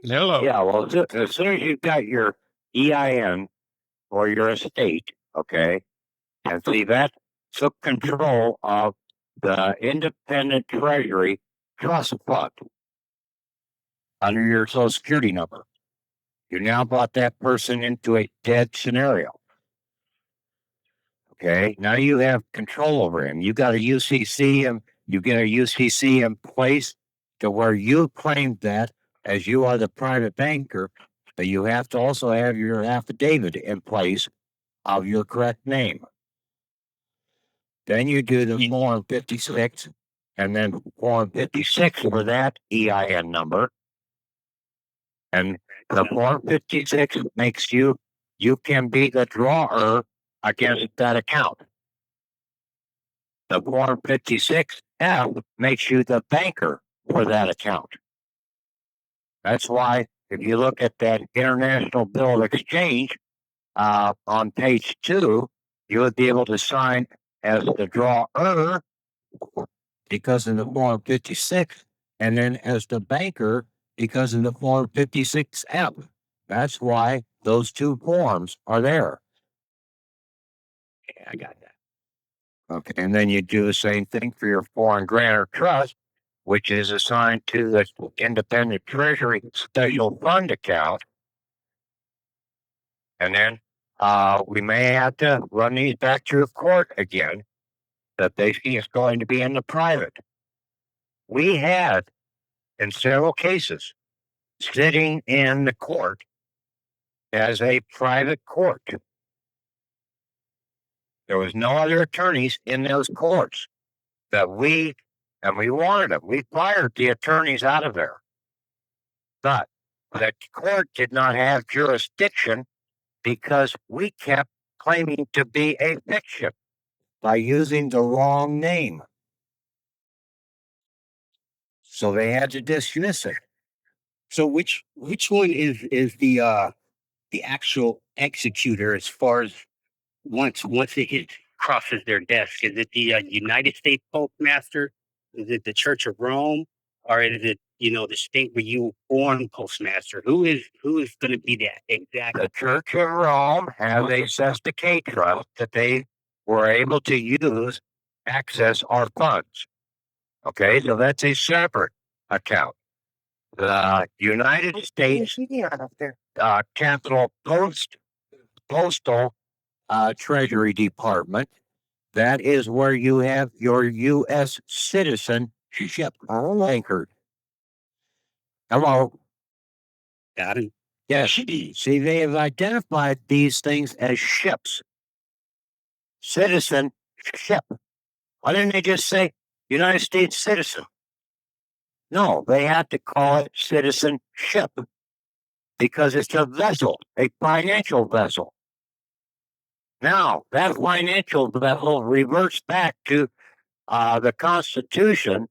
Hello. Yeah, well, as soon as you've got your EIN for your estate, okay, and see that took control of the independent treasury trust fund under your social security number. You now brought that person into a dead scenario. Okay, now you have control over him. You got a UCC him. You get a UCC in place to where you claim that as you are the private banker, but you have to also have your affidavit in place of your correct name. Then you do the Form 56, and then Form 56 for that EIN number. And the Form 56 makes you can be the drawer against that account. The Form 56F makes you the banker for that account. That's why if you look at that International Bill of Exchange on page 2, you would be able to sign as the drawer because of the Form 56, and then as the banker because of the Form 56F. That's why those two forms are there. Yeah, I got that. Okay, and then you do the same thing for your foreign grantor trust, which is assigned to the independent treasury special fund account. And then we may have to run these back to the court again, that basically is going to be in the private. We had, in several cases, sitting in the court as a private court. There was no other attorneys in those courts that we wanted them. We fired the attorneys out of there. But the court did not have jurisdiction because we kept claiming to be a fiction by using the wrong name. So they had to dismiss it. So which one is the actual executor as far as once it crosses their desk? Is it the United States Postmaster? Is it the Church of Rome? Or is it the state where you were born postmaster? Who is going to be that exact? The Church of Rome has a Sesticate trust that they were able to use access our funds. Okay, so that's a separate account. The United States Capital Postal Treasury Department, that is where you have your U.S. citizenship anchored. Hello. Got it. Yes. See, they have identified these things as ships. Citizenship. Why didn't they just say United States citizen? No, they had to call it citizenship because it's a vessel, a financial vessel. Now, that financial vessel reverts back to the Constitution,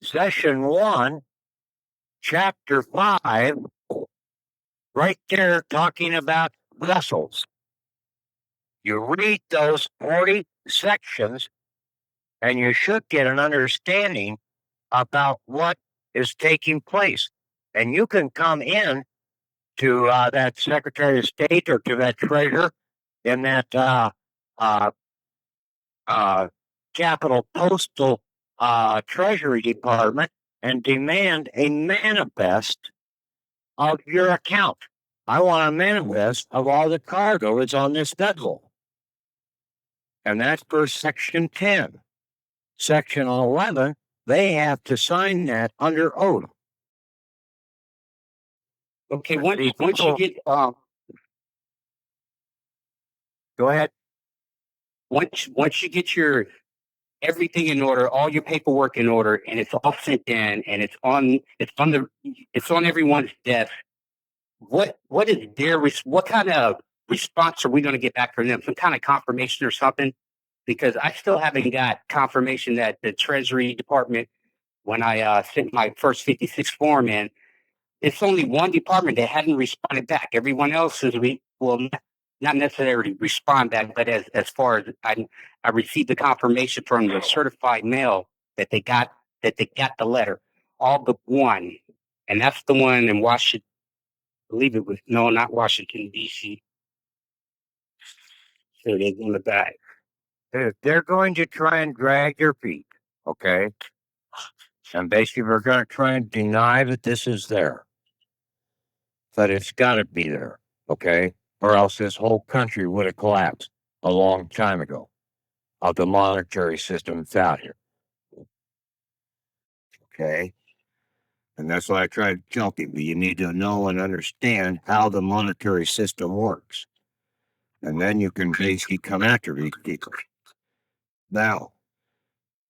Section 1, Chapter 5, right there talking about vessels. You read those 40 sections, and you should get an understanding about what is taking place. And you can come in to that Secretary of State or to that treasurer in that Capital Postal Treasury Department and demand a manifest of your account. I want a manifest of all the cargo that's on this vessel. And that's for Section 10. Section 11, they have to sign that under oath. Okay, once you get go ahead. Once you get your everything in order, all your paperwork in order, and it's all sent in, and it's on everyone's desk. What is what kind of response are we going to get back from them? Some kind of confirmation or something? Because I still haven't got confirmation that the Treasury Department, when I sent my first 56 form in, it's only one department that hadn't responded back. Everyone else is not necessarily respond back, but as far as I received the confirmation from the certified mail that they got the letter, all but one. and that's the one in Washington. I believe it was no, not Washington D.C. So they're going to back. They're going to try and drag your feet, okay? And basically, we're going to try and deny that this is there. But it's got to be there, okay? Or else this whole country would have collapsed a long time ago of the monetary system failure, okay? And that's why I try to tell people you need to know and understand how the monetary system works. And then you can basically come after these people. Now,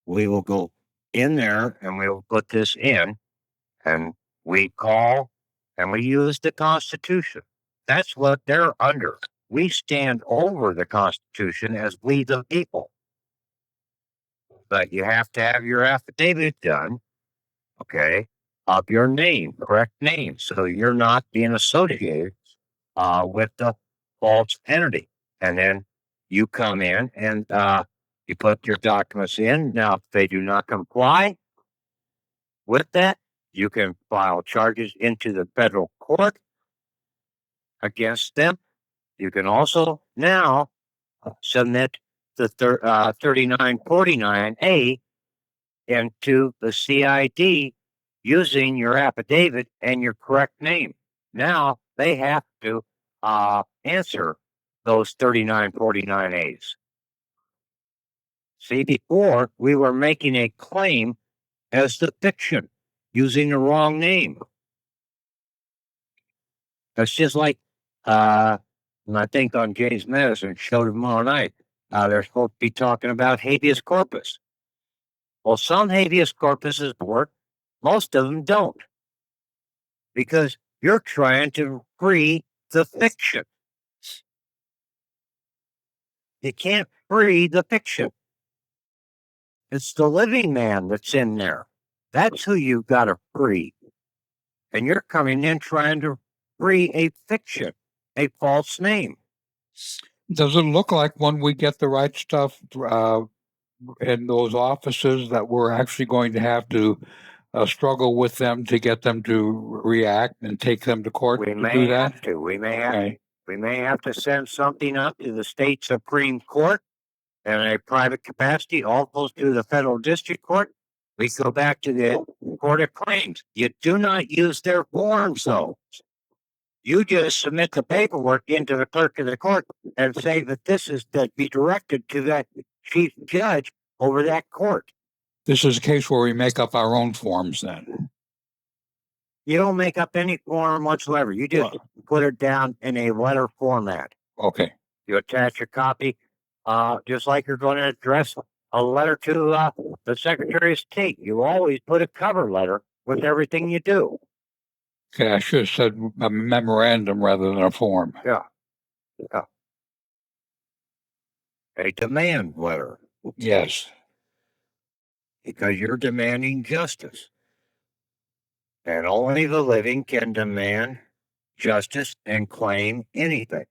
we will go in there and we'll put this in and we call and we use the Constitution. That's what they're under. We stand over the Constitution as we the people. But you have to have your affidavit done, okay, of your name, correct name. So you're not being associated with the false entity. And then you come in and you put your documents in. Now, if they do not comply with that, you can file charges into the federal court against them. You can also now submit the 3949A into the CID using your affidavit and your correct name. Now they have to answer those 3949As. See, before we were making a claim as the fiction using the wrong name. That's just like, and I think on Jay's Medicine show tomorrow night, they're supposed to be talking about habeas corpus. Well, some habeas corpuses work, most of them don't. Because you're trying to free the fiction. You can't free the fiction. It's the living man that's in there. That's who you've got to free. And you're coming in trying to free a fiction, a false name. Does it look like when we get the right stuff in those offices that we're actually going to have to struggle with them to get them to react and take them to court We to may do that? have to. We may have. Okay. We may have to send something up to the state Supreme Court in a private capacity, all goes to the federal district court. We go back to the Court of Claims. You do not use their forms, though. You just submit the paperwork into the clerk of the court and say that this is to be directed to that chief judge over that court. This is a case where we make up our own forms then. You don't make up any form whatsoever. You just put it down in a letter format. Okay. You attach a copy, just like you're going to address a letter to the Secretary of State. You always put a cover letter with everything you do. Okay, I should have said a memorandum rather than a form. Yeah. A demand letter. Yes. Because you're demanding justice. And only the living can demand justice and claim anything.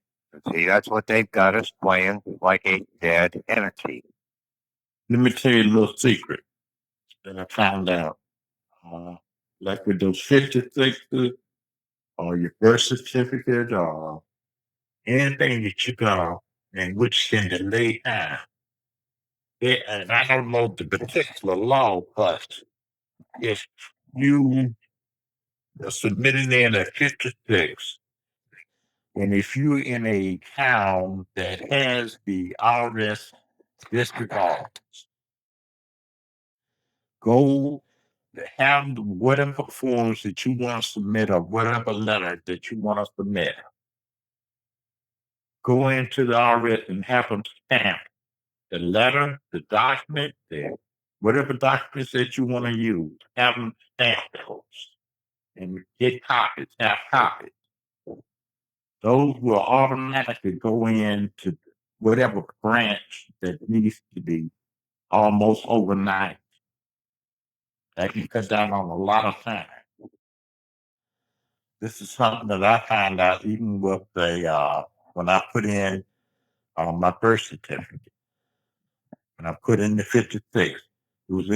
See, that's what they've got us playing like a dead entity. Let me tell you a little secret that I found out. Like with those 56s or your birth certificate or anything that you got and which can delay time. And I don't know the particular law, but if you are submitting in a 56, and if you're in a town that has the IRS district office, go have whatever forms that you want to submit or whatever letter that you want to submit. Go into the IRS and have them stamp the letter, the document, whatever documents that you want to use. Have them stamp those and get copies. Have copies. Those will automatically go into whatever branch that needs to be almost overnight. That can cut down on a lot of time. This is something that I found out even with the when I put in my birth certificate. When I put in the 56, it was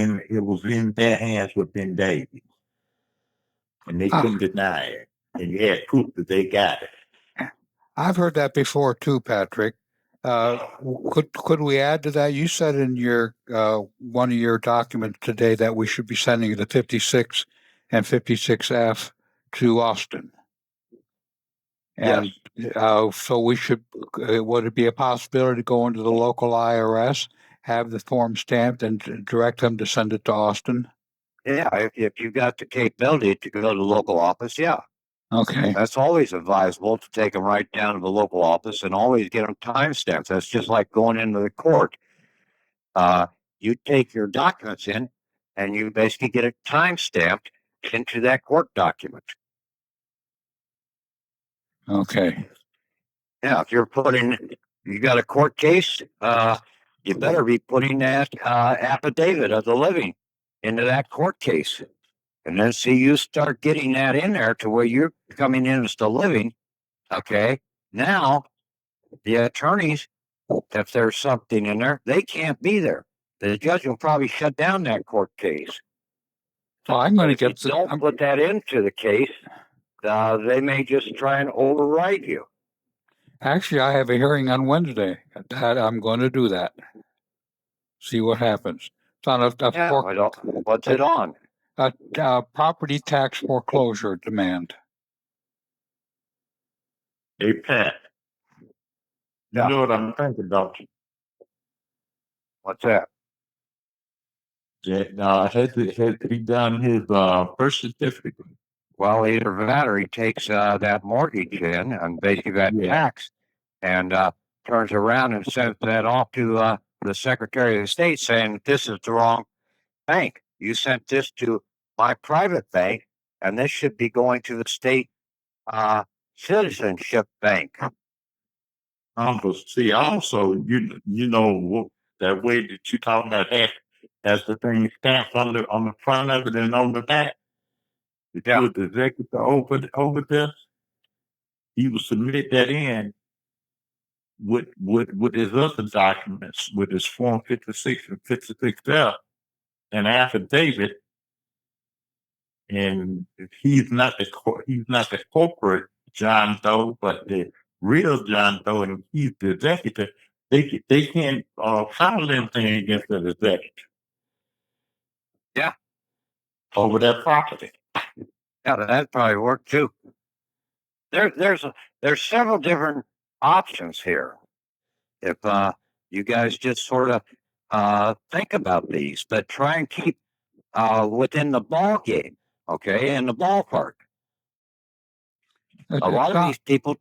in their hands within days. and they couldn't deny it, and you had proof that they got it. I've heard that before too, Patrick. Could we add to that? You said in your one of your documents today that we should be sending the 56 and 56F to Austin, and so we should. Would it be a possibility to go into the local IRS, have the form stamped, and direct them to send it to Austin? Yeah, if you got the capability to go to the local office, yeah. Okay. That's always advisable to take them right down to the local office and always get them timestamps. That's just like going into the court. You take your documents in and you basically get it timestamped into that court document. Okay. Yeah, if you got a court case, you better be putting that affidavit of the living into that court case. And then see, you start getting that in there to where you're coming in as the living. Okay. Now, the attorneys, if there's something in there, they can't be there. The judge will probably shut down that court case. So I'm going to If get. you don't put that into the case, they may just try and override you. Actually, I have a hearing on Wednesday. I'm going to do that. See what happens. It's on What's it on? a property tax foreclosure demand. Hey, Pat. You Yeah. know what I'm thinking about? What's that? That has he done his birth certificate? Well, either that or he takes that mortgage in and basically that tax and turns around and sends that off to the Secretary of State saying, this is the wrong bank. You sent this to my private bank, and this should be going to the state citizenship bank. See, also, you know that way that you talking about has the thing stamped on the front of it and on the back. If you was the executor over there, he would submit that in with his other documents, with his Form 56 and 56F, an affidavit, and he's not the corporate John Doe, but the real John Doe, and he's the executor. They can't file anything against the executor. Yeah. Over that property. Yeah, that probably work too. There's several different options here. If you guys just sort of think about these, but try and keep within the ball game, okay, in the ballpark. A lot of these people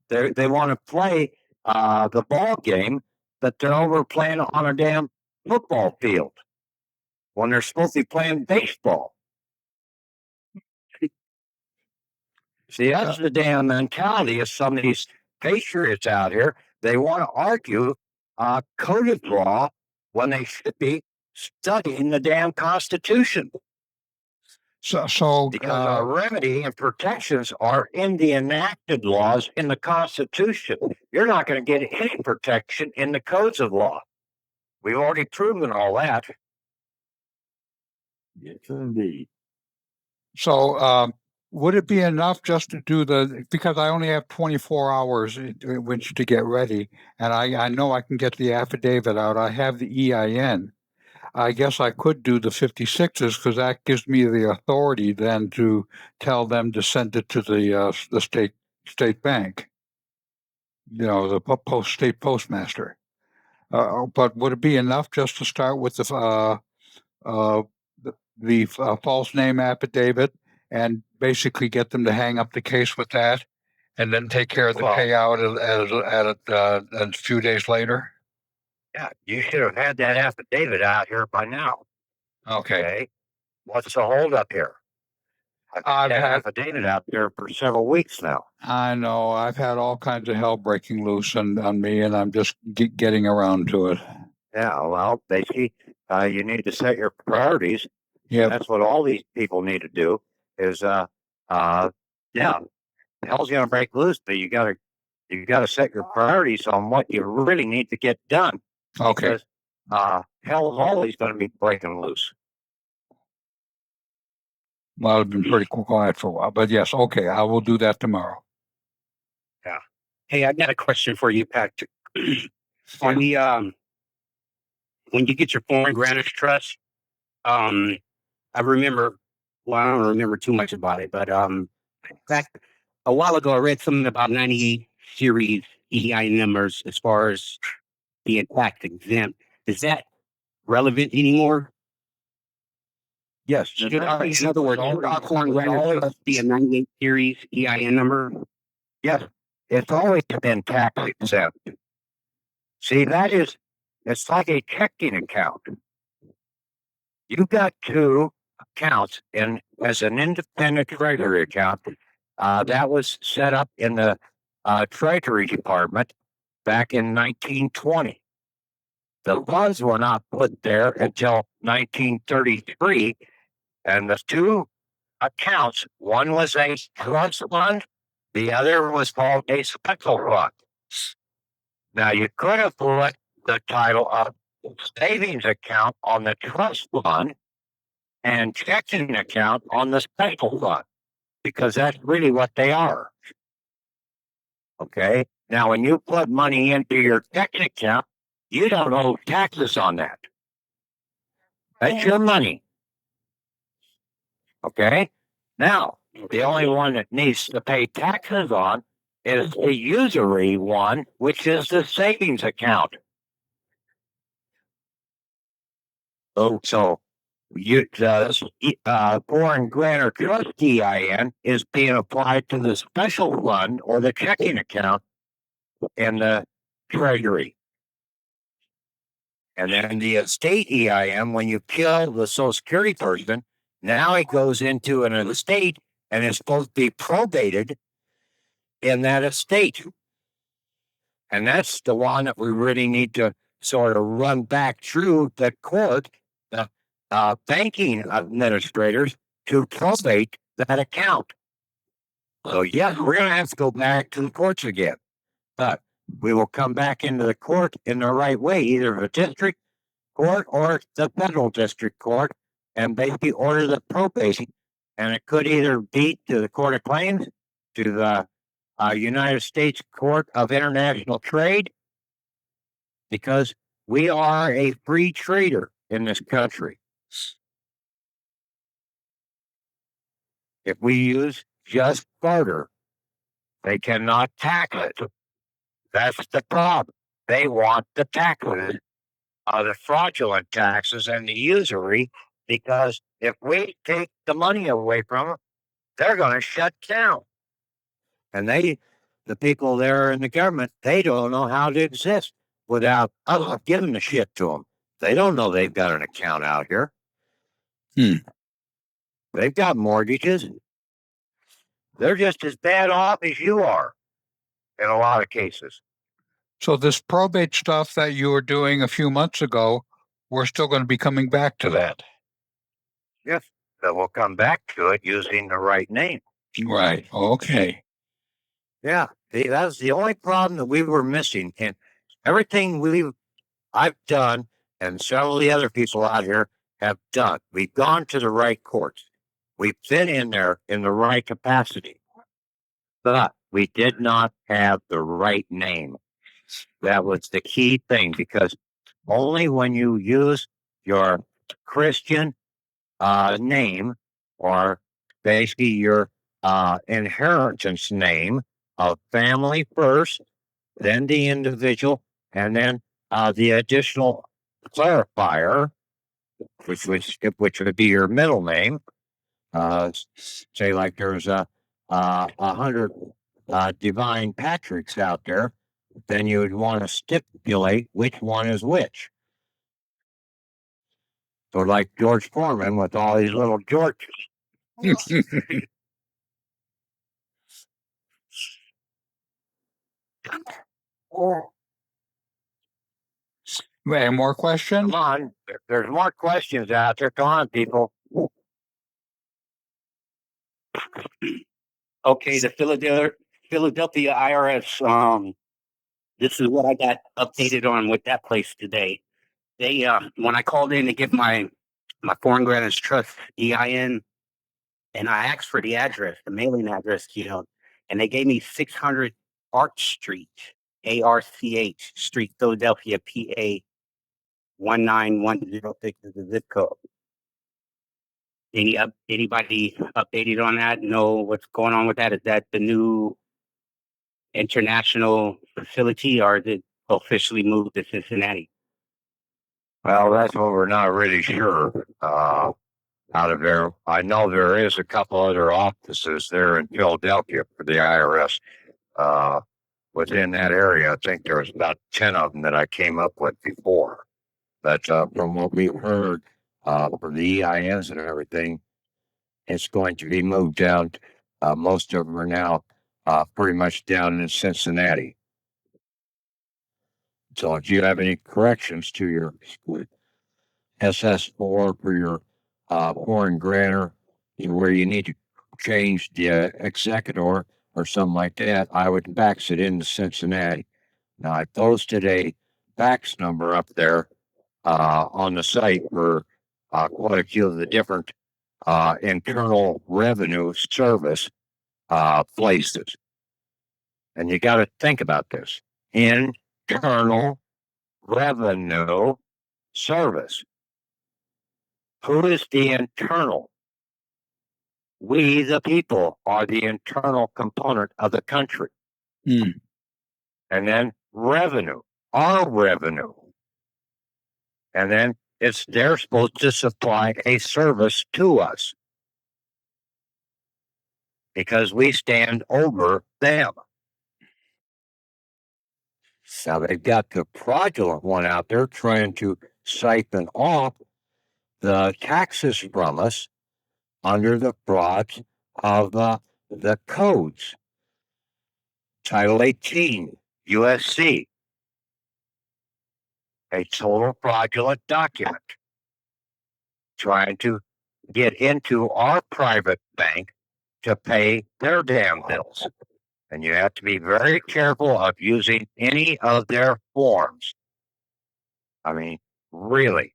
they want to play the ball game, but they're over playing on a damn football field when they're supposed to be playing baseball. See, that's the damn mentality of some of these patriots out here. They want to argue code of law when they should be studying the damn Constitution. So because our remedy and protections are in the enacted laws in the Constitution. You're not going to get any protection in the codes of law. We've already proven all that. Yes, indeed. So would it be enough just to do because I only have 24 hours in which to get ready, and I know I can get the affidavit out. I have the EIN. I guess I could do the 56s because that gives me the authority then to tell them to send it to the state bank. You know, the state postmaster. But would it be enough just to start with the false name affidavit and basically get them to hang up the case with that, and then take care of the payout a few days later? Yeah, you should have had that affidavit out here by now. Okay. What's the holdup here? I've had affidavit out there for several weeks now. I know. I've had all kinds of hell breaking loose on me, and I'm just getting around to it. Yeah, well, basically, you need to set your priorities. Yeah, that's what all these people need to do. Is hell's gonna break loose, but you gotta set your priorities on what you really need to get done. Okay. Because hell is always going to be breaking loose. Well, it's been pretty quiet for a while, but yes, okay, I will do that tomorrow. Hey, I got a question for you, Patrick. On the when you get your foreign grantors trust, I remember. Well, I don't remember too much about it, but back a while ago, I read something about 98 series EIN numbers as far as being tax exempt. Is that relevant anymore? Yes. In other words, should foreign grantors trust be a 98 series EIN number? Yes. It's always been tax exempt. See, it's like a checking account. You've got two accounts as an independent treasury account. That was set up in the Treasury Department back in 1920. The funds were not put there until 1933, and the two accounts, one was a trust fund, the other was called a special fund. Now, you could have put the title of savings account on the trust fund and checking account on the special fund, because that's really what they are. Okay. Now, when you put money into your checking account, you don't owe taxes on that. That's your money. Okay. Now, the only one that needs to pay taxes on is the usury one, which is the savings account. Oh, so foreign grantor trust EIN is being applied to the special fund or the checking account in the Treasury. And then the estate EIN, when you kill the Social Security person, now it goes into an estate and it's supposed to be probated in that estate. And that's the one that we really need to sort of run back through the court, the banking administrators, to probate that account. So, yes, we're going to have to go back to the courts again. But we will come back into the court in the right way, either the district court or the federal district court, and basically order the probation. And it could either be to the Court of Claims, to the United States Court of International Trade, because we are a free trader in this country. If we use just barter, they cannot tax it. That's the problem. They want the taxes, the fraudulent taxes and the usury, because if we take the money away from them, they're going to shut down. And the people there in the government, they don't know how to exist without us giving the shit to them. They don't know they've got an account out here. They've got mortgages. They're just as bad off as you are in a lot of cases. So this probate stuff that you were doing a few months ago, we're still going to be coming back to that. Yes, but we'll come back to it using the right name. Right. Okay. Yeah, that's the only problem that we were missing. And everything I've done, and several of the other people out here have done, we've gone to the right courts. We've been in there in the right capacity. But we did not have the right name. That was the key thing, because only when you use your Christian name, or basically your inheritance name of family first, then the individual, and then the additional clarifier, which would be your middle name. Say like there's 100 Divine Patricks out there, then you would want to stipulate which one is which. So like George Foreman with all these little Georges. Any more questions? Come on, there's more questions out there. Come on, people. Okay, the Philadelphia IRS. This is what I got updated on with that place today. They when I called in to get my foreign grantors trust EIN, and I asked for the address, the mailing address, and they gave me 600 Arch Street, ARCH Street, Philadelphia, PA 19106 is the zip code. Anybody updated on that? Know what's going on with that? Is that the new international facility, or is it officially moved to Cincinnati? Well, that's what we're not really sure. Out of there, I know there is a couple other offices there in Philadelphia for the IRS. Within that area, I think there was about 10 of them that I came up with before. But from what we've heard for the EINs and everything, it's going to be moved down. Most of them are now pretty much down in Cincinnati. So if you have any corrections to your SS4 for your foreign grantor, where you need to change the executor or something like that, I would fax it into Cincinnati. Now, I posted a fax number up there on the site for quite a few of the different internal revenue service places. And you got to think about this. Internal revenue service. Who is the internal? We, the people, are the internal component of the country. Hmm. And then revenue, our revenue. And then they're supposed to supply a service to us because we stand over them. Now they've got the fraudulent one out there trying to siphon off the taxes from us under the frauds of the codes. Title 18, USC, a total fraudulent document trying to get into our private bank to pay their damn bills. And you have to be very careful of using any of their forms. I mean, really.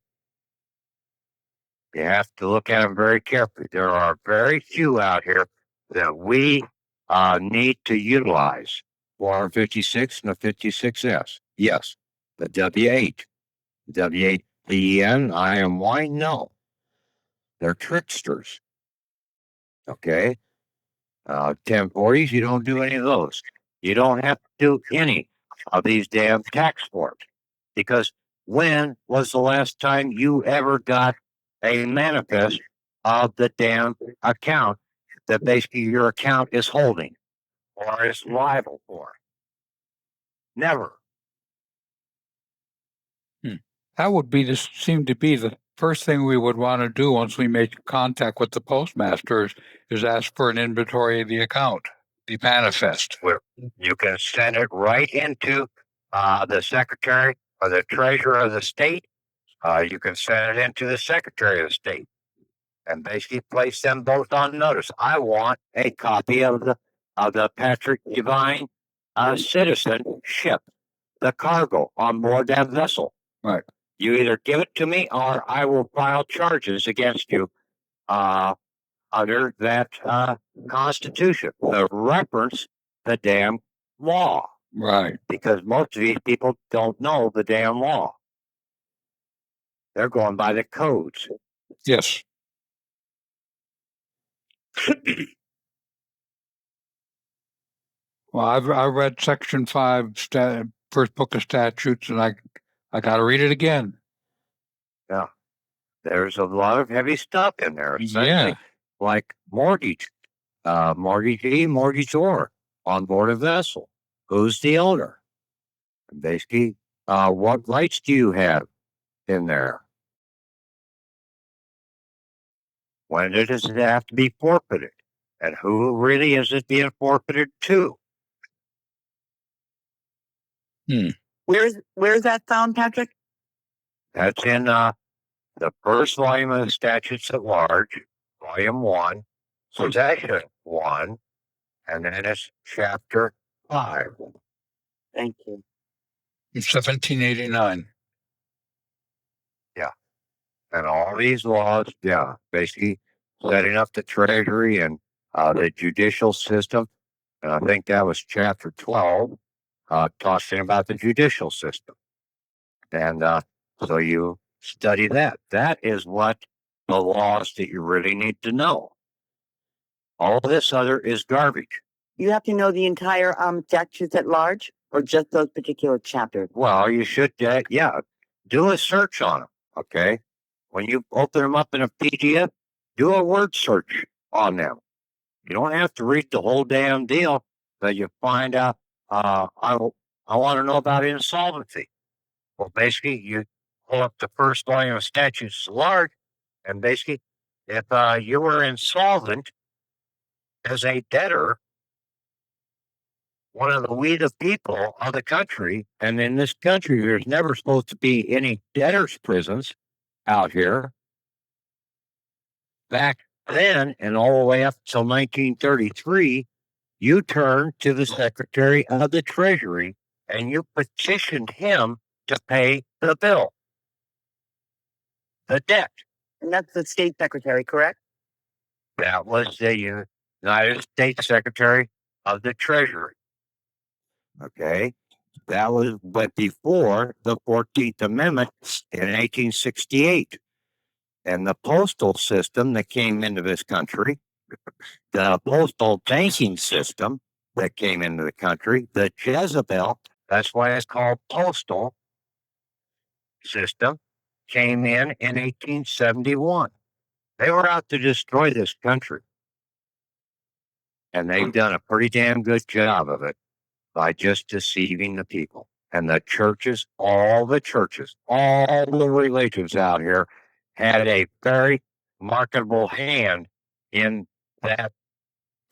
You have to look at them very carefully. There are very few out here that we need to utilize. Form 56 and the 56S. Yes. The W8. W8 EN, IMY, no. They're tricksters. Okay. 1040s, you don't do any of those. You don't have to do any of these damn tax forms. Because when was the last time you ever got a manifest of the damn account that basically your account is holding or is liable for? Never. That would seem to be the first thing we would want to do once we make contact with the postmaster is ask for an inventory of the account, the manifest. Where you can send it right into the secretary or the treasurer of the state. You can send it into the secretary of the state and basically place them both on notice. I want a copy of the Patrick Devine citizenship, the cargo on board that vessel. Right. You either give it to me or I will file charges against you under that Constitution. The reference the damn law. Right. Because most of these people don't know the damn law. They're going by the codes. Yes. Well, I read Section 5, first book of statutes, and I got to read it again. Yeah. There's a lot of heavy stuff in there, especially like mortgage, mortgagee, mortgagor on board a vessel. Who's the owner? And basically, what rights do you have in there? When does it have to be forfeited? And who really is it being forfeited to? Where's that found, Patrick? That's in the first volume of the Statutes at Large, Volume 1, Section 1, and then it's Chapter 5. Thank you. In 1789. Yeah. And all these laws, basically setting up the treasury and the judicial system. And I think that was chapter 12, talking about the judicial system. And so you study that. That is what the laws that you really need to know. All this other is garbage. You have to know the entire statutes at large, or just those particular chapters? Well, you should, do a search on them. Okay, when you open them up in a PDF, do a word search on them. You don't have to read the whole damn deal, but you find out. I want to know about insolvency. Well, basically, you pull up the first volume of statutes at large, and basically, if you were insolvent as a debtor, one of the we the people of the country, and in this country, there's never supposed to be any debtors' prisons out here. Back then, and all the way up till 1933, you turned to the Secretary of the Treasury and you petitioned him to pay the bill, the debt. And that's the state secretary, correct? That was the United States Secretary of the Treasury. Okay. That was, but before the 14th Amendment in 1868. And the postal system that came into this country, the postal banking system that came into the country, the Jezebel, that's why it's called postal system, came in 1871. They were out to destroy this country. And they've done a pretty damn good job of it by just deceiving the people. And the churches, all the religions out here had a very marketable hand in that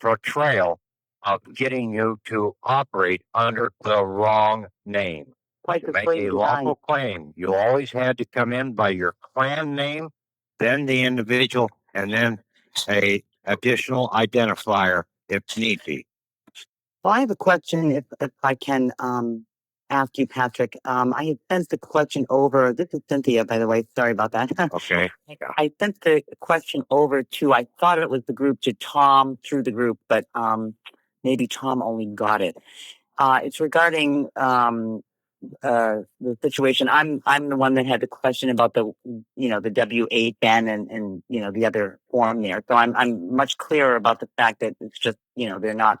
portrayal of getting you to operate under the wrong name. Quite To the make slave a design. lawful claim, you always had to come in by your clan name, then the individual, and then a additional identifier if need be. Well, I have a question, if I can ask you, Patrick. I had sent the question over. This is Cynthia, by the way. Sorry about that. Okay. I sent the question over to, I thought it was the group, to Tom through the group, but maybe Tom only got it. It's regarding the situation. I'm the one that had the question about the the W-8 ban and the other form there. So I'm much clearer about the fact that it's just they're not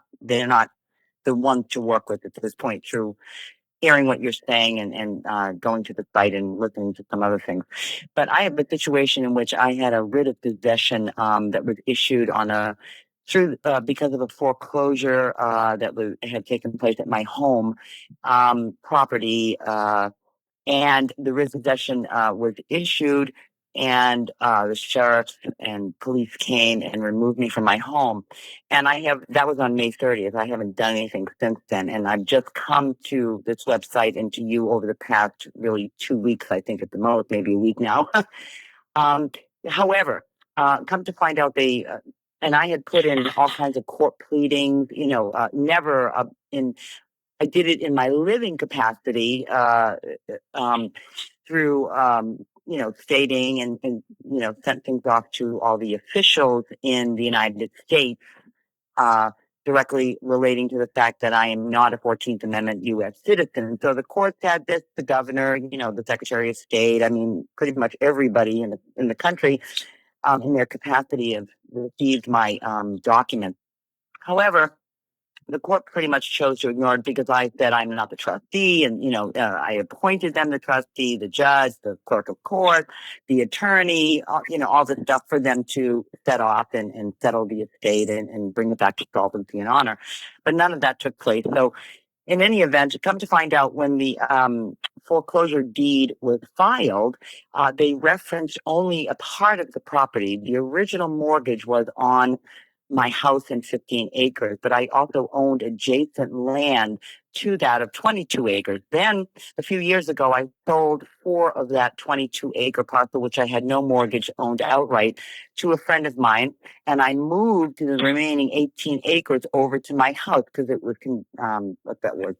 the one to work with at this point through hearing what you're saying and going to the site and listening to some other things. But I have a situation in which I had a writ of possession that was issued on because of a foreclosure that had taken place at my home property, and the writ of possession was issued, and the sheriff and police came and removed me from my home. And that was on May 30th. I haven't done anything since then. And I've just come to this website and to you over the past really 2 weeks, I think at the most, maybe a week now. However, come to find out and I had put in all kinds of court pleadings, never I did it in my living capacity, through, stating and sent things off to all the officials in the United States, directly relating to the fact that I am not a 14th Amendment U.S. citizen. So the courts had this, the governor, the Secretary of State, I mean, pretty much everybody in the country, in their capacity have received my documents. However, the court pretty much chose to ignore it because I said I'm not the trustee, and I appointed them the trustee, the judge, the clerk of court, the attorney, all the stuff for them to set off and settle the estate and bring it back to solvency and honor. But none of that took place. So, in any event, come to find out, when the foreclosure deed was filed, they referenced only a part of the property. The original mortgage was on my house in 15 acres, but I also owned adjacent land to that of 22 acres. Then a few years ago, I sold 4 of that 22-acre parcel, which I had no mortgage, owned outright, to a friend of mine. And I moved the remaining 18 acres over to my house because it was, what's that word?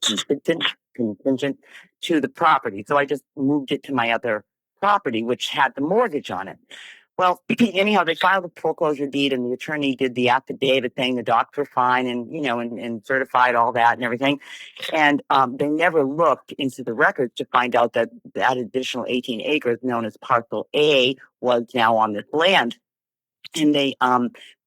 Contingent to the property. So I just moved it to my other property, which had the mortgage on it. Well, anyhow, they filed a foreclosure deed, and the attorney did the affidavit saying the docs were fine, and and certified all that and everything. And they never looked into the records to find out that that additional 18 acres, known as Parcel A, was now on this land. And they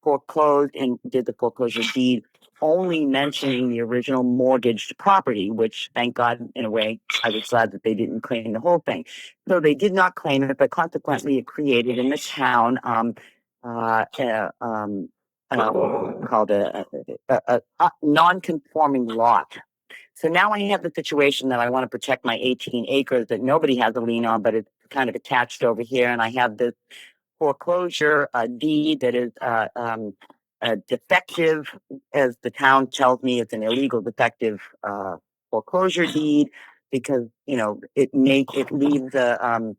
foreclosed and did the foreclosure deed, only mentioning the original mortgaged property, which, thank God, in a way, I was glad that they didn't claim the whole thing. So they did not claim it, but consequently, it created in the town called a non-conforming lot. So now I have the situation that I want to protect my 18 acres that nobody has a lien on, but it's kind of attached over here, and I have this foreclosure deed that is defective, as the town tells me. It's an illegal defective foreclosure deed, because it leaves a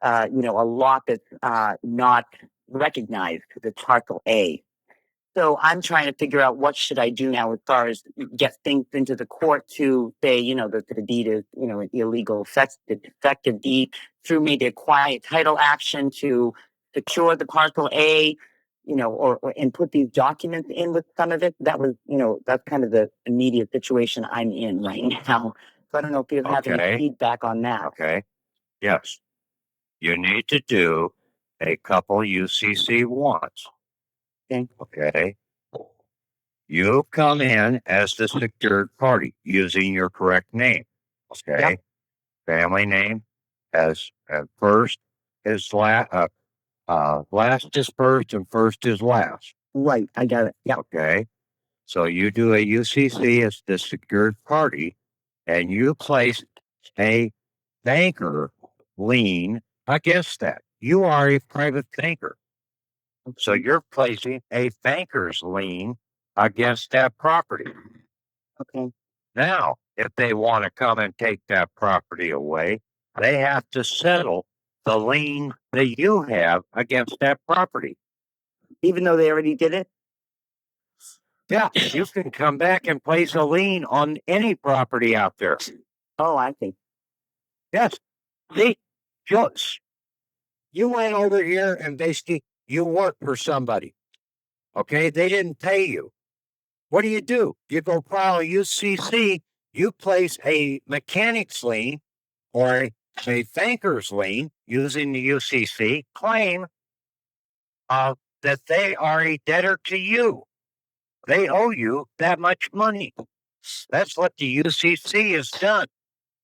lot that's not recognized, because it's Parcel A. So I'm trying to figure out what should I do now as far as get things into the court to say, that the deed is, an illegal defective deed, through maybe a quiet title action to secure the Parcel A, and put these documents in with some of it. That was, that's kind of the immediate situation I'm in right now. So I don't know if you have any Okay. feedback on that. Okay. Yes. You need to do a couple UCC ones. Okay. Okay. You come in as the secured party using your correct name. Okay. Yep. Family name as first is last. Last is first and first is last. Right. I got it. Yep. Okay. So you do a UCC as the secured party, and you place a banker lien against that. You are a private banker. So you're placing a banker's lien against that property. Okay. Now, if they want to come and take that property away, they have to settle the lien that you have against that property. Even though they already did it? Yeah, you can come back and place a lien on any property out there. Oh, I see. Yes. You went over here and basically you work for somebody. Okay, they didn't pay you. What do? You go file a UCC, you place a mechanic's lien or a banker's lien using the UCC, claim that they are a debtor to you. They owe you that much money. That's what the UCC has done.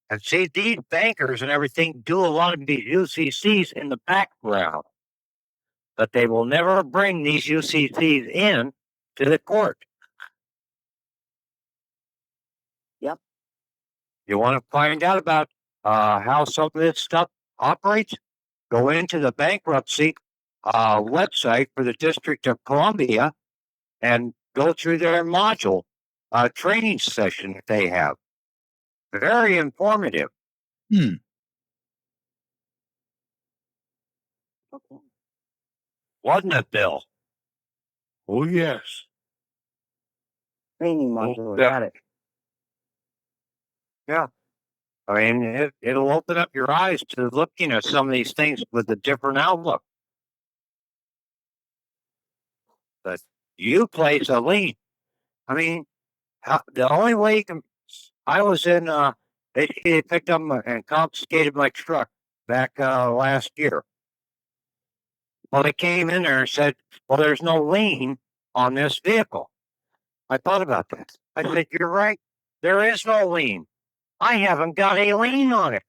And see, these bankers and everything do a lot of these UCCs in the background, but they will never bring these UCCs in to the court. Yep. You want to find out about how some of this stuff operates? Go into the bankruptcy website for the District of Columbia and go through their module training session that they have. Very informative. Hmm. Okay. Wasn't it, Bill? Oh, yes. Training module. yeah. Got it. Yeah. I mean, it'll open up your eyes to looking at some of these things with a different outlook. But you place a lien. I mean, the only way you can. I was in. They picked up and confiscated my truck back last year. Well, they came in there and said, "Well, there's no lien on this vehicle." I thought about that. I said, "You're right. There is no lien. I haven't got a lien on it.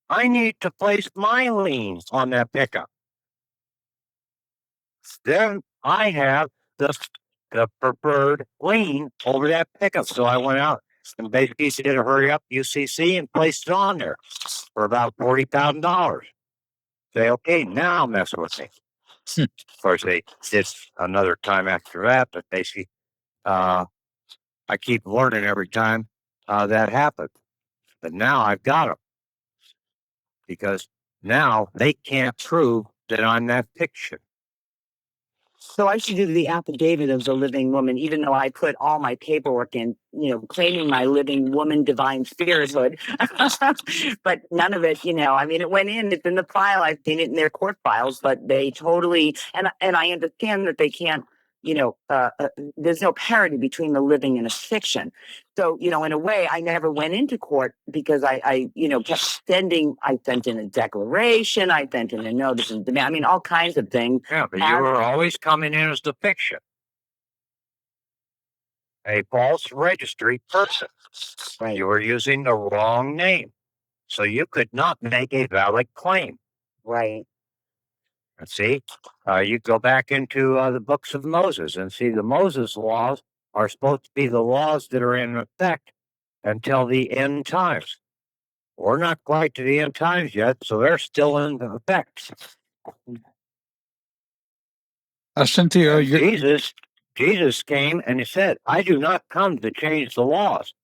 I need to place my lien on that pickup. Then I have the preferred lien over that pickup." So I went out and basically did a hurry up UCC and placed it on there for about $40,000. Say, okay, now mess with me. Of course, they did another time after that, but basically, I keep learning every time that happens. But now I've got them because now they can't prove that I'm that picture. So I should do the affidavit of the living woman, even though I put all my paperwork in, claiming my living woman divine spirithood. But none of it, I mean, it went in, it's in the file. I've seen it in their court files, but they totally, and I understand that they can't, there's no parity between the living and a fiction. So, in a way, I never went into court because I kept I sent in a declaration, I sent in a notice of demand, I mean, all kinds of things. Yeah, but you were always coming in as the fiction, a false registry person. Right. You were using the wrong name, so you could not make a valid claim. Right. And see, you go back into the books of Moses and see the Moses laws are supposed to be the laws that are in effect until the end times. We're not quite to the end times yet, so they're still in effect. Cynthia, And Jesus came and he said, I do not come to change the laws.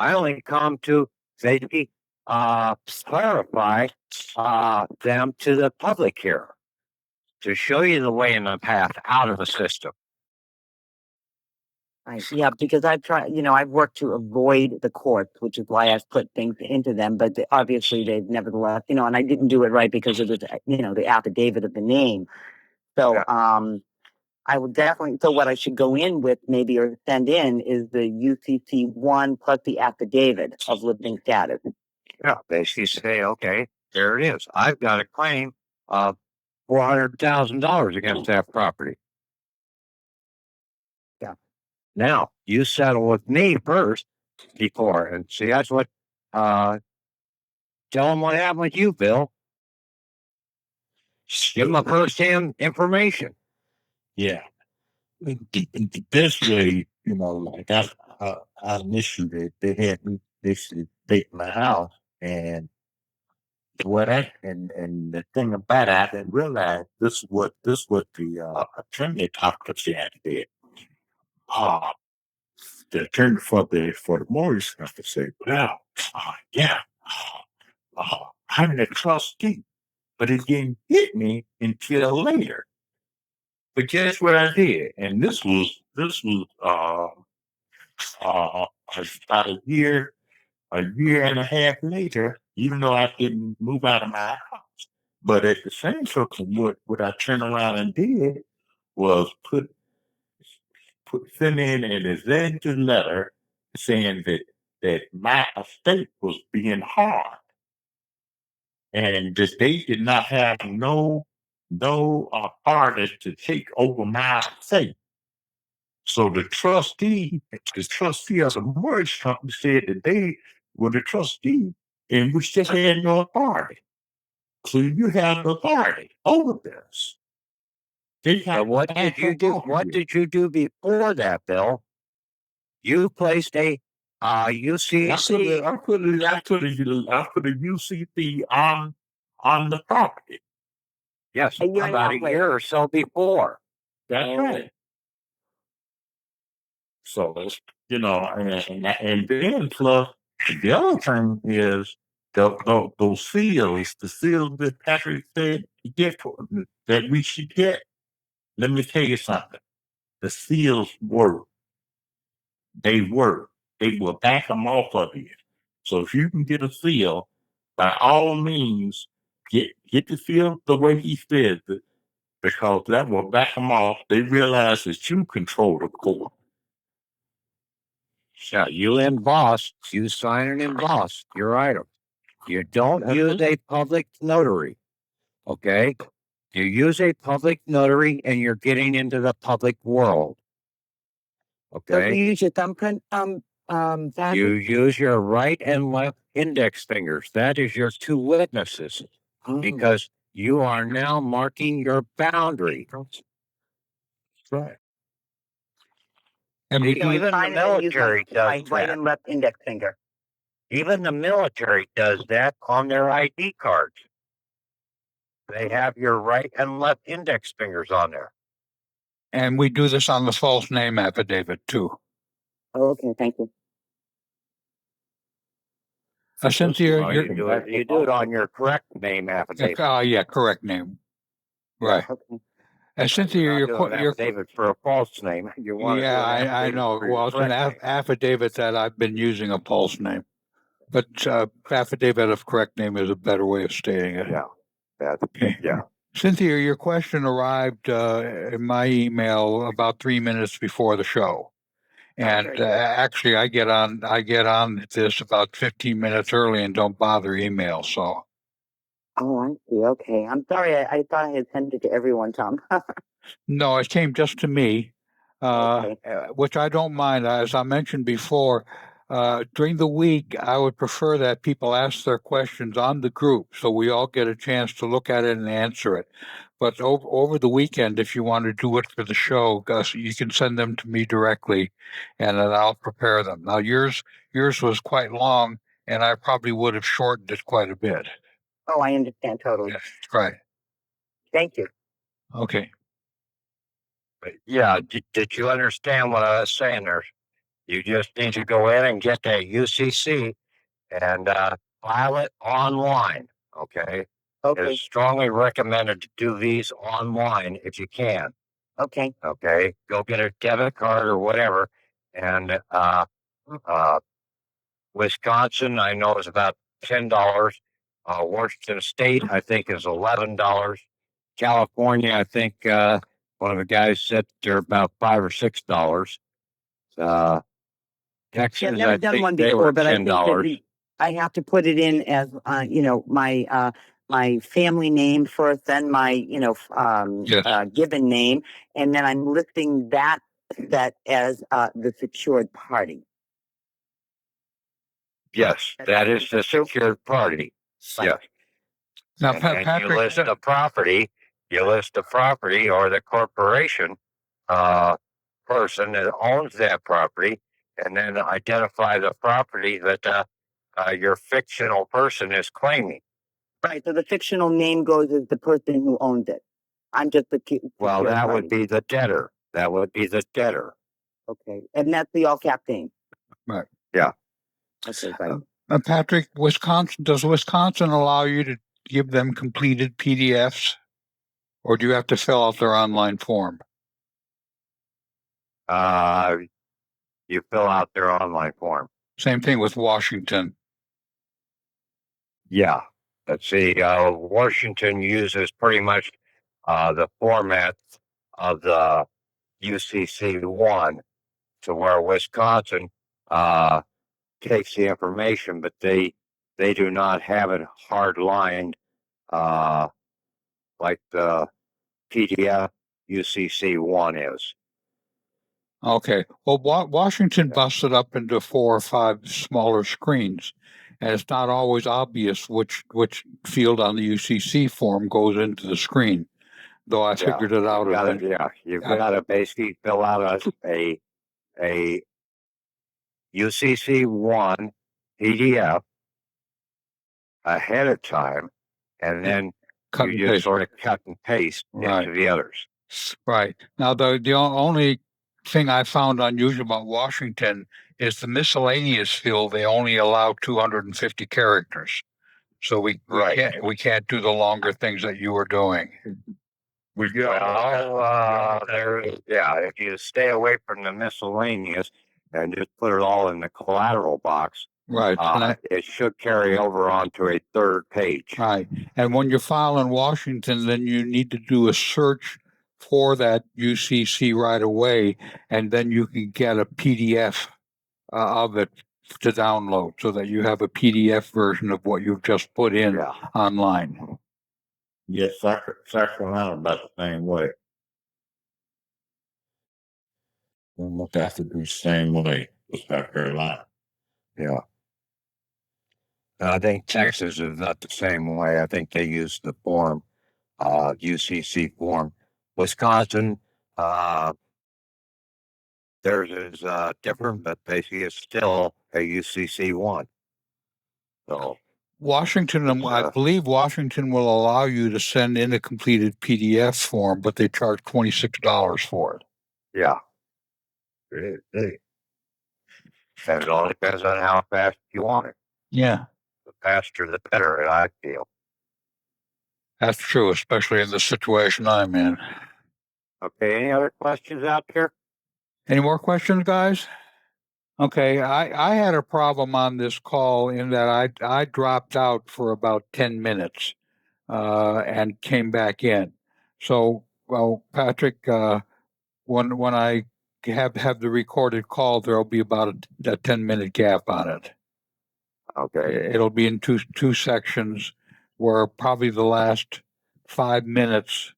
I only come to basically clarify them to the public here, to show you the way and the path out of the system. Right. Yeah, because I've tried, I've worked to avoid the courts, which is why I've put things into them. But obviously, they've nevertheless, and I didn't do it right because of the, the affidavit of the name. So, I would definitely. So, what I should go in with, maybe, or send in, is the UCC 1 plus the affidavit of living status. Yeah, basically say, okay, there it is. I've got a claim of $400,000 against that property. Yeah. Now you settle with me first before, and see that's what. Tell them what happened with you, Bill. Give them a first-hand information. Yeah. This way, like I initially they had me basically take my house, and and the thing about it, I didn't realize this what the attorney talked to me did. Uh the attorney for the mortgage company said, well, yeah, I'm the trustee, but it didn't hit me until later. But guess what I did? And this was about a year and a half later, even though I didn't move out of my house. But at the same token, what I turned around and did was send in an executive letter saying that my estate was being harmed, and that they did not have no authority to take over my estate. So the trustee of the mortgage company said that they were the trustee and we still had no authority. So you have authority over this. But what did you do? What did you do before that, Bill? You placed a UCC. I put a UCC on the property. Yes, A year and a about half a later. year or so before. That's right. So and then plus the other thing is those seals, the seals that Patrick said that we should get. Let me tell you something. The seals work. They work. They will back them off of you. So if you can get a seal, by all means, get the seal the way he says it, because that will back them off. They realize that you control the court. Yeah, you emboss, you sign and emboss your item. You don't use a public notary. Okay? You use a public notary and you're getting into the public world. So Okay? you use your thumbprint, You use your right and left index fingers. That is your two witnesses, because you are now marking your boundary. Right. and we do, Even the military my does right that. and left index finger. Even the military does that on their ID cards. They have your right and left index fingers on there. and we do this on the false name affidavit too. Okay, thank you. Cynthia, Well, you do it on your correct name affidavit. yeah, correct name. Right. Okay. Cynthia, You're your, not doing an your affidavit for a false name. You want to do yeah, an I affidavit know. for your Well, it's an correct name. affidavit that I've been using a false name, but affidavit of correct name is a better way of stating it. Yeah, that's Okay. yeah. Cynthia, your question arrived in my email about 3 minutes before the show, and very good. actually, I get on this about 15 minutes early and don't bother email. So Oh, I see. Okay. I'm sorry. I thought I had sent it to everyone, Tom. no, it came just to me, Okay. which I don't mind. As I mentioned before, during the week, I would prefer that people ask their questions on the group so we all get a chance to look at it and answer it. But over the weekend, if you want to do it for the show, Gus, you can send them to me directly, and then I'll prepare them. Now, yours was quite long, and I probably would have shortened it quite a bit. Oh, I understand totally. Yes, right. Thank you. Okay. But yeah, did you understand what I was saying there? You just need to go in and get that UCC and file it online. Okay. Okay. It's strongly recommended to do these online if you can. Okay. Okay. Go get a debit card or whatever. And Wisconsin, I know, is about $10. Washington State, I think, is $11. California, I think one of the guys said they're about $5 or $6. Texas, Yeah, I've never I done think one they before, were but I think that $10. I have to put it in as my family name first, then my Yes. given name, and then I'm listing that as the secured party. Yes, that is the secured party. Right. Yes. Now, And then you Patrick, list the property, or the corporation person that owns that property, and then identify the property that your fictional person is claiming. Right. So the fictional name goes as the person who owns it. I'm just the Well, secured that party. would be the debtor. That would be the debtor. Okay, and that's the all cap name. right. Yeah. Okay, right. Patrick, does Wisconsin allow you to give them completed PDFs, or do you have to fill out their online form? You fill out their online form. Same thing with Washington. Yeah. Let's see. Washington uses pretty much the format of the UCC 1, to where Wisconsin takes the information, but they do not have it hard lined like the PDF UCC 1 is. Okay. Well, Washington busted up into 4 or 5 smaller screens, and it's not always obvious which field on the UCC form goes into the screen. Though I figured it out eventually. You've got to basically fill out a UCC 1 PDF ahead of time, and then Cut you and just paste. sort of cut and paste Right. into the others. Right. Now, the only thing I found unusual about Washington is the miscellaneous field. They only allow 250 characters, so we can't do the longer things that you were doing. If you stay away from the miscellaneous and just put it all in the collateral box, Right. it should carry over onto a third page. Right. And when you file in Washington, then you need to do a search for that UCC right away, and then you can get a PDF of it to download, so that you have a PDF version of what you've just put in online. Yes, Sacramento about the same way. Almost have to do the same way with South Carolina. Yeah. I think Texas is not the same way. I think they use the form, UCC form. Wisconsin, theirs is different, but basically it's still a UCC 1. So Washington, I believe Washington will allow you to send in a completed PDF form, but they charge $26 for it. yeah. And it all depends on how fast you want it. Yeah, The faster, the better, I feel. that's true, especially in the situation I'm in. Okay, any other questions out there? Any more questions, guys? Okay, I had a problem on this call in that I dropped out for about 10 minutes and came back in. So, well, Patrick, when I have the recorded call, there'll be about a 10-minute gap on it. Okay. It'll be in two sections, where probably the last 5 minutes.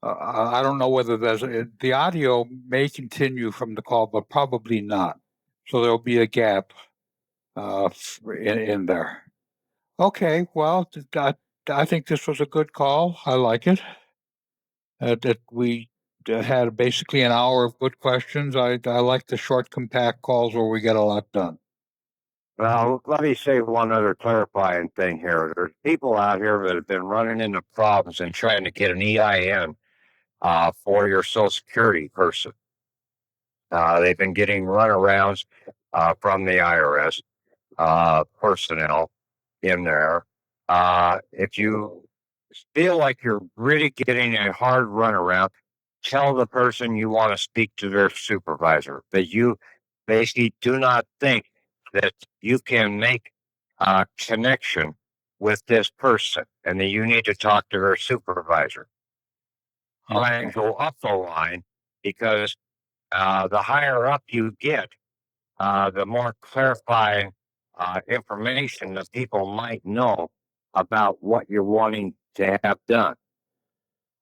I don't know whether the audio may continue from the call, but probably not. So there'll be a gap in there. Okay, well, I think this was a good call. I like it. That we had basically an hour of good questions. I like the short, compact calls where we get a lot done. Well, let me say one other clarifying thing here. There's people out here that have been running into problems and trying to get an EIN for your Social Security person. They've been getting runarounds from the IRS personnel in there. If you feel like you're really getting a hard runaround, tell the person you want to speak to their supervisor, that you basically do not think that you can make a connection with this person and that you need to talk to their supervisor. Try and go up the line, because the higher up you get, the more clarifying information that people might know about what you're wanting to have done.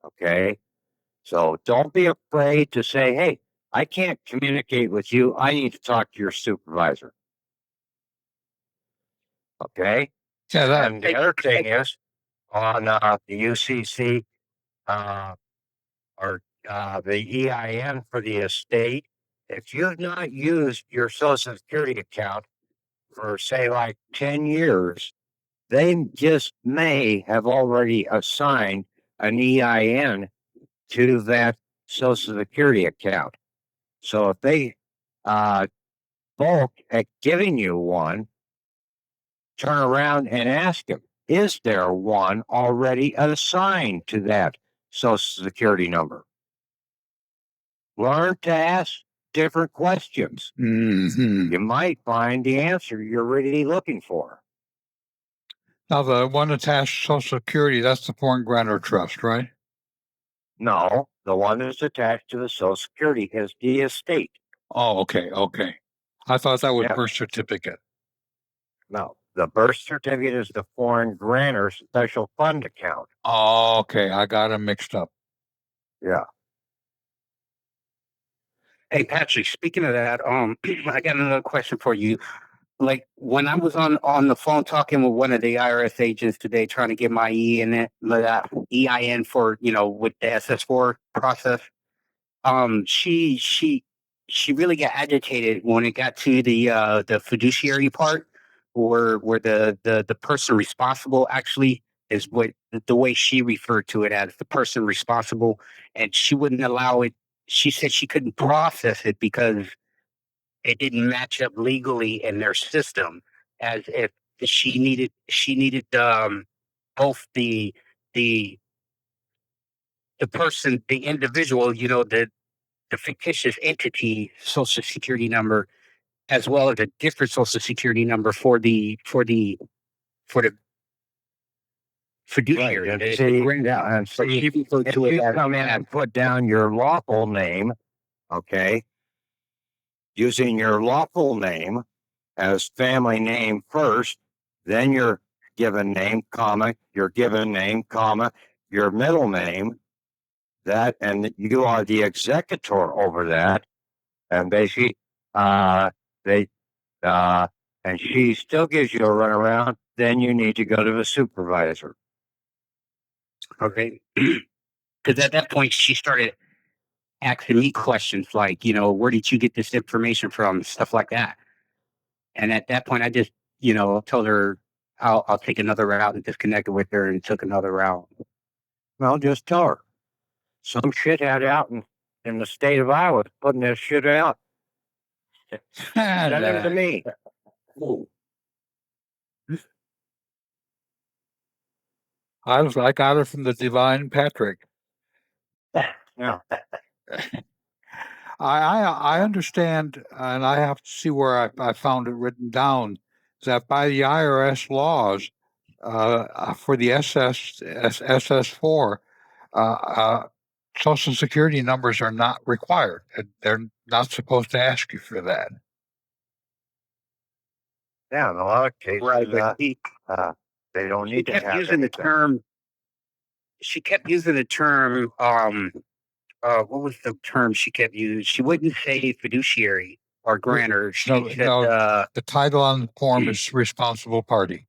Okay. So don't be afraid to say, hey, I can't communicate with you. I need to talk to your supervisor. Okay. Yeah, And the other thing is on the UCC or the EIN for the estate, if you've not used your Social Security account for, say, like 10 years, they just may have already assigned an EIN to that Social Security account. So if they balk at giving you one, turn around and ask them, is there one already assigned to that Social Security number? Learn to ask different questions. mm-hmm. You might find the answer you're really looking for. Now, the one attached to Social Security, that's the foreign grantor trust, right? No, the one that's attached to the Social Security is the estate. Oh, okay. I thought that was Yeah. birth certificate. No, the birth certificate is the foreign grantor special fund account. Oh, okay. I got them mixed up. Yeah. Hey, Patrick, speaking of that, I got another question for you. Like when I was on the phone talking with one of the IRS agents today, trying to get my EIN for, with the SS4 process, she really got agitated when it got to the fiduciary part, where the person responsible actually is what the way she referred to it as, the person responsible, and she wouldn't allow it. She said she couldn't process it because it didn't match up legally in their system, as if she needed both the the person, the individual, the fictitious entity social security number, as well as a different social security number for the fiduciary. Right. And The see, grand- and but see, she referred if to it you as come in and put down your lawful name, okay, using your lawful name as family name first, then your given name, comma, your given name, comma, your middle name, that, and you are the executor over that. And basically, they, and she still gives you a runaround, then you need to go to the supervisor. okay. Because at that point she started asking me questions like, where did you get this information from, stuff like that. And at that point, I just, told her I'll take another route and disconnected with her and took another route. Well, just tell her. Some shithead out in the state of Iowa is putting this shit out. Send it to me. I got it from the Divine Patrick. Yeah. I understand, and I have to see where I found it written down that by the IRS laws, for the SS4, uh, uh, Social Security numbers are not required. They're not supposed to ask you for that. Yeah, in a lot of cases, Right, but they don't she need to kept have using the anything. term. She kept using the term. What was the term she kept using? She wouldn't say fiduciary or grantor. She No, said no, the title on the form is responsible party.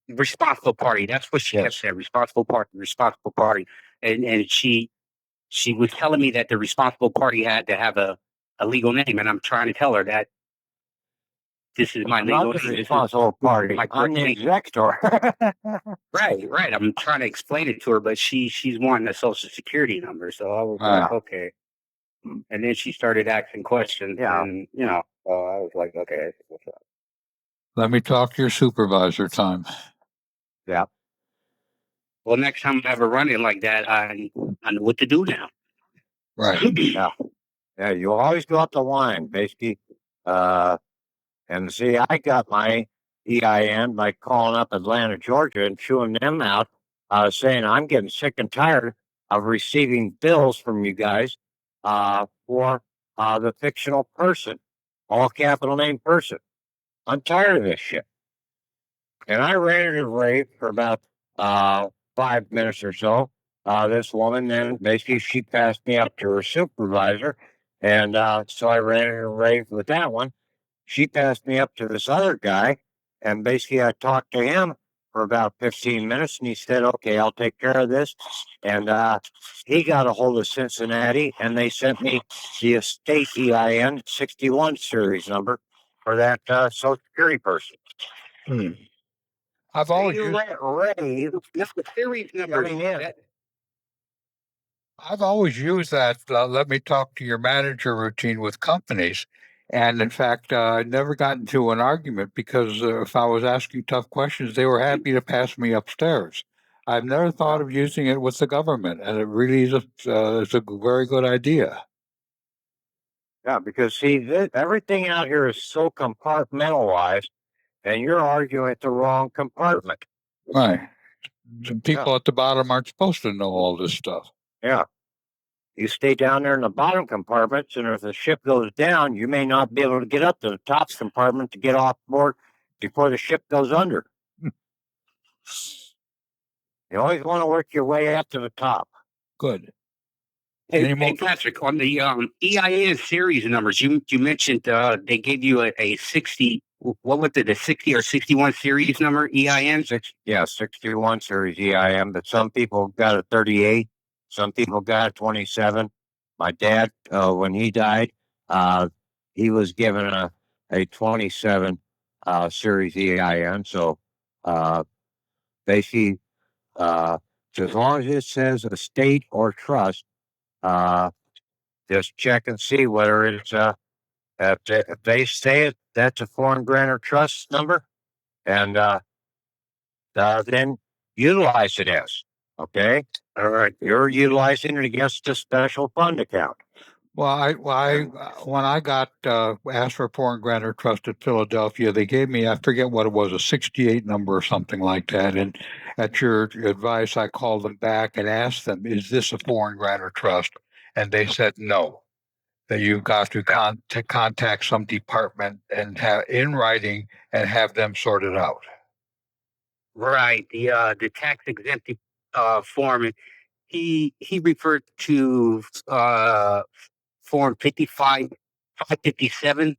responsible party. That's what she kept Yes. saying. Responsible party. And she was telling me that the responsible party had to have a legal name, and I'm trying to tell her that this is my I'm legal not the name. This is responsible party. my I'm correct the name. executor. Right. I'm trying to explain it to her, but she's wanting a social security number. So I was like, okay. And then she started asking questions, Yeah. and I was like, okay, what's up? Let me talk to your supervisor, time. Yeah. Well, next time I ever run it like that, I know what to do now. Right. Yeah. Yeah. You always go up the line, basically. And see, I got my EIN by calling up Atlanta, Georgia, and chewing them out, saying I'm getting sick and tired of receiving bills from you guys for the fictional person, all capital name person. I'm tired of this shit. And I ranted and raved for about 5 minutes or so. This woman then basically she passed me up to her supervisor. And so I ranted and raved with that one. She passed me up to this other guy. And basically I talked to him for about 15 minutes. And he said, okay, I'll take care of this. And he got a hold of Cincinnati and they sent me the estate EIN 61 series number for that Social Security person. I've always used, That's the series number. Coming in. I've always used that. Let me talk to your manager routine with companies. And in fact, I never got into an argument because if I was asking tough questions, they were happy to pass me upstairs. I've never thought of using it with the government, and it really is it's a very good idea. Yeah, because see, everything out here is so compartmentalized, and you're arguing at the wrong compartment. Right. The people at the bottom aren't supposed to know all this stuff. Yeah. You stay down there in the bottom compartments, and if the ship goes down, you may not be able to get up to the top compartment to get off board before the ship goes under. You always want to work your way up to the top. Good. Hey, Patrick, on the EIN series numbers, you mentioned they gave you a 60. What was it? A 60 or 61 series number EIN? 61 series EIN, but some people got a 38, some people got a 27. My dad, when he died, he was given a 27 series EIN. So basically, as long as it says estate or trust, just check and see whether it's if they say it, that's a foreign grantor trust number, and then utilize it as. Okay. All right. You're utilizing it against a special fund account. Well, when I got asked for a foreign grantor trust at Philadelphia, they gave me, I forget what it was, a 68 number or something like that. And at your advice, I called them back and asked them, is this a foreign grantor trust? And they said no, that you've got to contact some department and have in writing and have them sort it out. Right. The tax exempt form. He referred to form 557,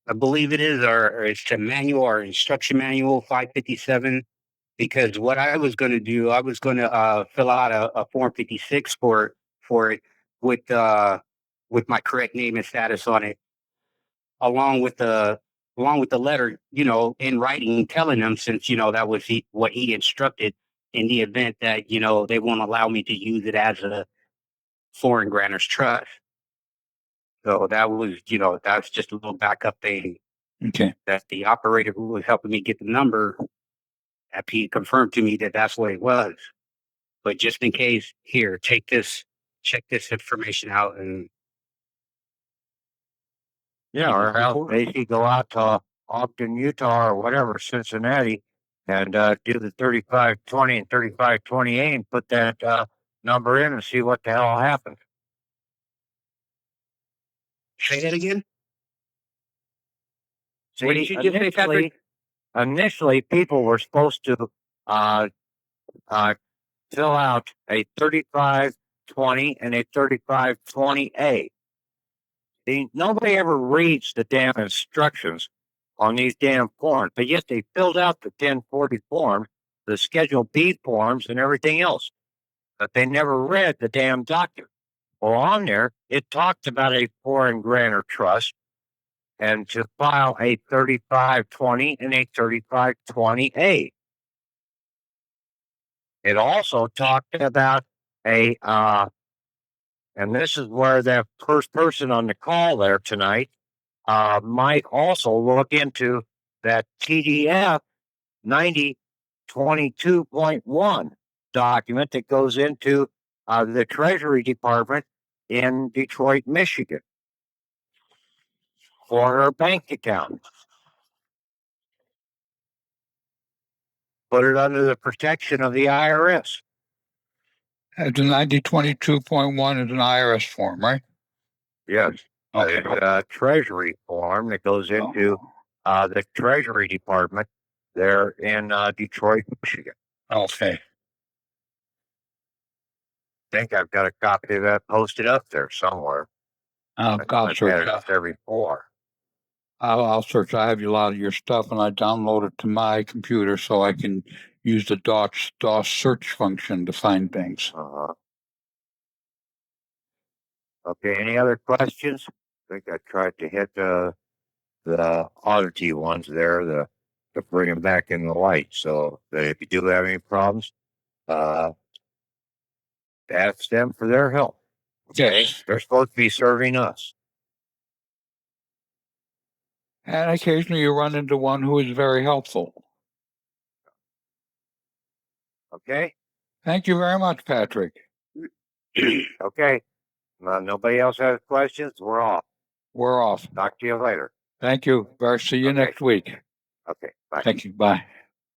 I believe it is, or it's a manual or instruction manual 557. Because what I was going to do, I was going to fill out a form 56 for it with my correct name and status on it, along with the letter, in writing, telling them, since that was what he instructed, in the event that they won't allow me to use it as a foreign grantor's trust. So that's just a little backup thing. Okay. That the operator who was helping me get the number, he confirmed to me that that's what it was. But just in case, here, take this check this information out and Yeah, or else maybe go out to Ogden, Utah, or whatever, Cincinnati, and do the 3520 and 3528 and put that number in and see what the hell happens. say that again. See, What did you just say, Patrick? initially, people were supposed to uh, fill out a 3520 and a 3520A. See, nobody ever reads the damn instructions on these damn forms, but yet they filled out the 1040 forms, the Schedule B forms, and everything else. But they never read the damn document. Well, on there, it talked about a foreign grantor trust and to file a 3520 and a 3520A. It also talked about a, and this is where the first person on the call there tonight might also look into that TDF 9022.1 document that goes into the Treasury Department in Detroit, Michigan for her bank account. Put it under the protection of the IRS. The 9022.1 is an IRS form, right? Yes. Okay. It's a Treasury form that goes into the Treasury Department there in Detroit, Michigan. Okay. I think I've got a copy of that posted up there somewhere. I'll I've search. had it up there before. I'll search. I have a lot of your stuff, and I download it to my computer so I can use the DOS search function to find things. Okay, any other questions? I think I tried to hit the oddity ones there to bring them back in the light. So that if you do have any problems, ask them for their help. Okay? Yes. They're supposed to be serving us. And occasionally you run into one who is very helpful. Okay? Thank you very much, Patrick. Okay. Nobody else has questions? We're off. We're off. Talk to you later. Thank you. See you Okay. next week. Okay. Bye. Thank you. Bye.